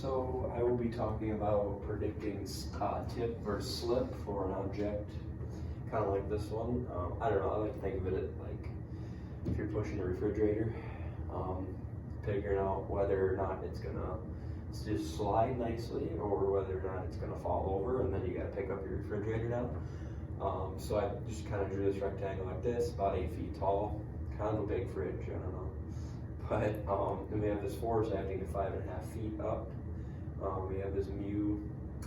So I will be talking about predicting tip versus slip for an object, kind of like this one. I don't know, I like to think of it like if you're pushing a refrigerator, figuring out whether or not it's gonna just slide nicely or whether or not it's gonna fall over, and then you gotta pick up your refrigerator now. So I just kind of drew this rectangle like this, about 8 feet tall, kind of a big fridge, I don't know. But then we have this force acting at 5.5 feet up. We have this mu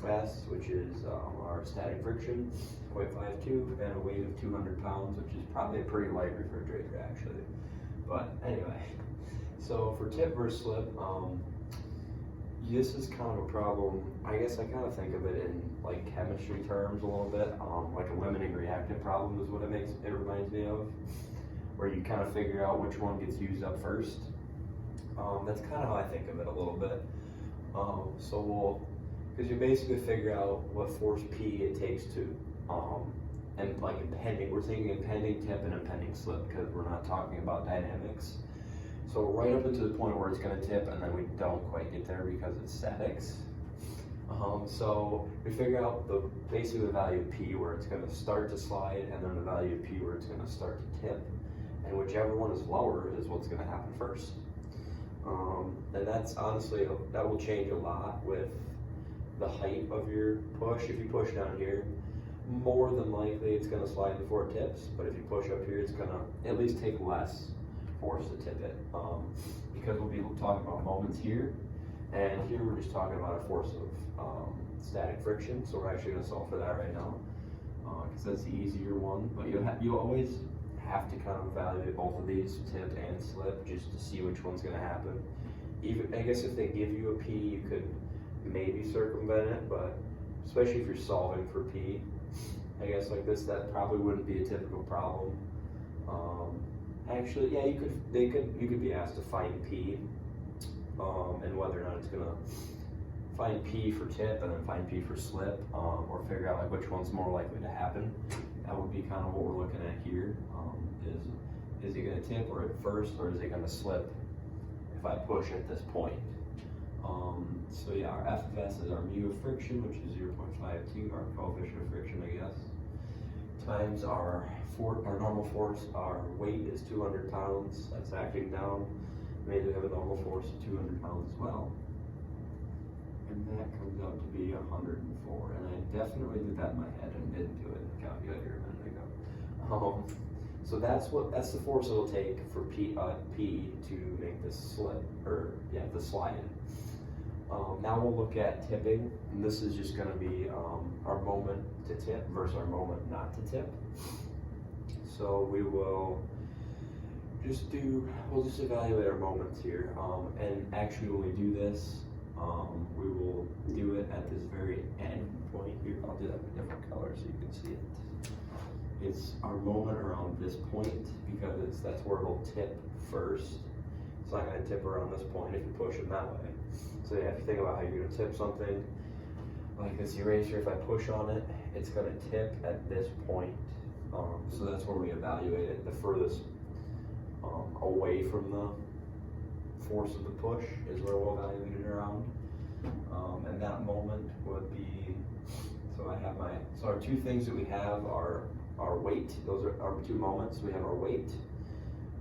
s, which is our static friction, 0.52, and a weight of 200 pounds, which is probably a pretty light refrigerator actually. But anyway, so for tip versus slip, this is kind of a problem. I guess I kind of think of it in like chemistry terms a little bit, like a limiting reactant problem is what it reminds me of, where you kind of figure out which one gets used up first. That's kind of how I think of it a little bit. Because you basically figure out what force P it takes to, and like impending, we're thinking impending tip and impending slip because we're not talking about dynamics. So right up into the point where it's going to tip, and then we don't quite get there because it's statics. So we figure out basically the value of P where it's going to start to slide, and then the value of P where it's going to start to tip. And whichever one is lower is what's going to happen first. And that's honestly, that will change a lot with the height of your push. If you push down here, more than likely it's going to slide before it tips, but if you push up here, it's going to at least take less force to tip it. Because we'll be talking about moments here, and here we're just talking about a force of static friction, so we're actually going to solve for that right now, because that's the easier one, but you always have to kind of evaluate both of these, tip and slip, just to see which one's going to happen. Even, I guess if they give you a P, you could maybe circumvent it, but especially if you're solving for P, I guess like this, that probably wouldn't be a typical problem. Actually, yeah, you could be asked to find P, and whether or not it's going to find P for tip and then find P for slip, or figure out like which one's more likely to happen. That would be kind of what we're looking at here. Is it going to tip or at first, or is it going to slip if I push at this point? So yeah, our FFS is our mu of friction, which is 0.52, our coefficient of friction, I guess, times our normal force. Our weight is 200 pounds. That's acting down. Maybe we have a normal force of 200 pounds as well. And that comes out to be 104. And I definitely did that in my head and didn't do it in the calculator a minute ago. So that's the force it'll take for P to make this slip, or yeah, the slide. Now we'll look at tipping, and this is just going to be our moment to tip versus our moment not to tip. So we will we'll just evaluate our moments here, and actually when we do this, we will do it at this very end point here. I'll do that in a different color so you can see it. It's our moment around this point because that's where it'll tip first. It's not going to tip around this point if you push it that way. So yeah, if you think about how you're going to tip something, like this eraser, if I push on it, it's going to tip at this point. So that's where we evaluate it. The furthest away from the force of the push is where we'll evaluate it around. And that moment would be, so our two things that we have are our weight. Those are our two moments. We have our weight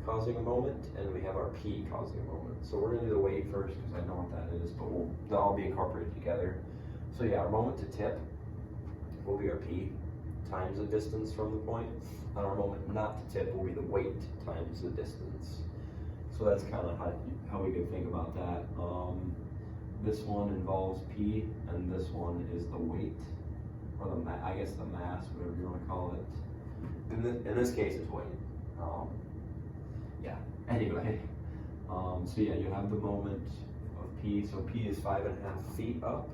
causing a moment, and we have our P causing a moment. So we're going to do the weight first because I know what that is, but they'll all be incorporated together. So yeah, our moment to tip will be our P times the distance from the point, and our moment not to tip will be the weight times the distance. So that's kind of how we can think about that. This one involves P, and this one is the weight, or I guess the mass, whatever you want to call it. In this case, it's weight. Yeah. Anyway, so yeah, you have the moment of P. So P is 5.5 feet up.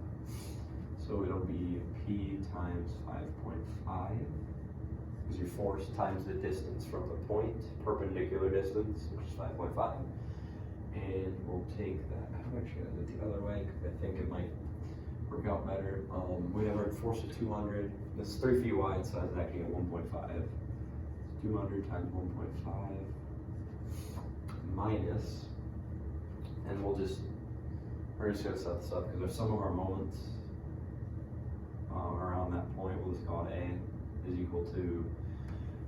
So it'll be P times 5.5 is your force times the distance from the point, perpendicular distance, which is 5.5. And we'll take that. I'm actually going to do it the other way because I think it might work out better. We have our force of 200. This is 3 feet wide, so it's acting at 1.5. 200 times 1.5 minus, and we're we're just gonna set this up because there's some of our moments around that point. We'll just call it A is equal to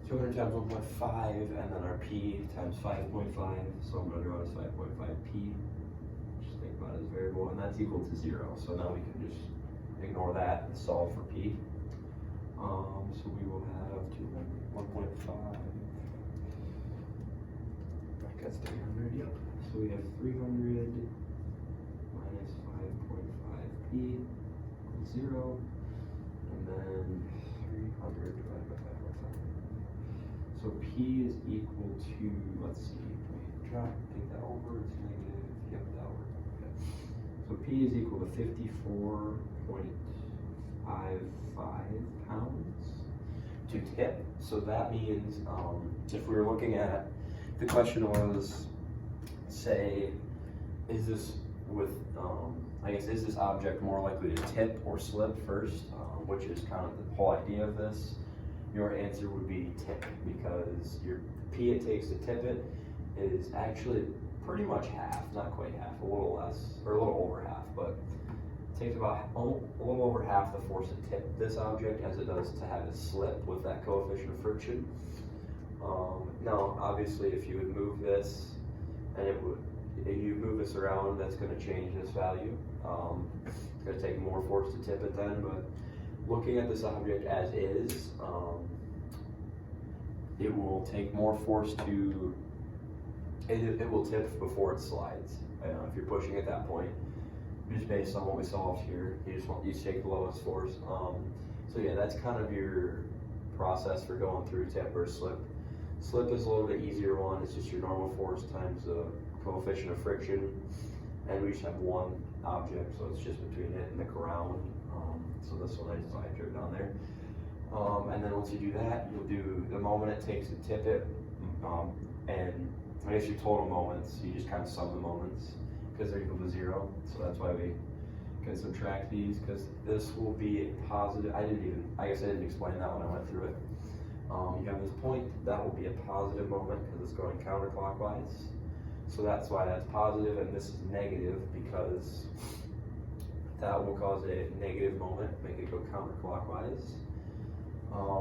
200 times 1.5, and then our P times 5.5. So I'm gonna draw this 5.5P. Just think about it as a variable, and that's equal to 0. So now we can just ignore that and solve for P. So we will have 1.5. That's 300. Yep. So we have 300 minus 5.5P equals 0, and then 300 divided by 5.5. So P is equal to, let's see, take that over, it's negative, yep, that over. Okay. So P is equal to 54.55 pounds to tip. So that means if we were looking at, the question was, say, is this with, I guess, is this object more likely to tip or slip first, which is kind of the whole idea of this? Your answer would be tip, because your P it takes to tip it is actually pretty much half, not quite half, a little less, or a little over half, but it takes about a little over half the force to tip this object as it does to have it slip with that coefficient of friction. Now, obviously, if you would move this, and if you move this around, that's going to change this value. It's going to take more force to tip it then, but looking at this object as is, it will take more force to, it will tip before it slides. If you're pushing at that point, just based on what we solved here, you take the lowest force. So yeah, that's kind of your process for going through tip or slip. Slip is a little bit easier one. It's just your normal force times the coefficient of friction, and we just have one object, so it's just between it and the ground. So this one I drew down there. And then once you do that, you'll do the moment it takes to tip it, and I guess your total moments, you just kind of sum the moments because they're equal to 0. So that's why we can subtract these, because this will be a positive. I guess I didn't explain that when I went through it. You have this point, that will be a positive moment because it's going counterclockwise. So that's why that's positive, and this is negative because that will cause a negative moment, make it go counterclockwise.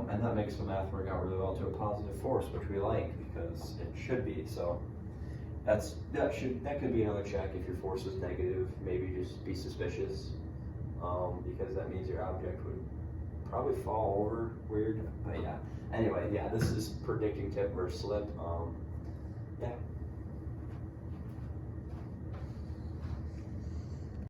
And that makes the math work out really well to a positive force, which we like because it should be. So that could be another check. If your force is negative, maybe just be suspicious, because that means your object would probably fall over weird. But yeah, anyway, yeah, this is predicting tip versus slip.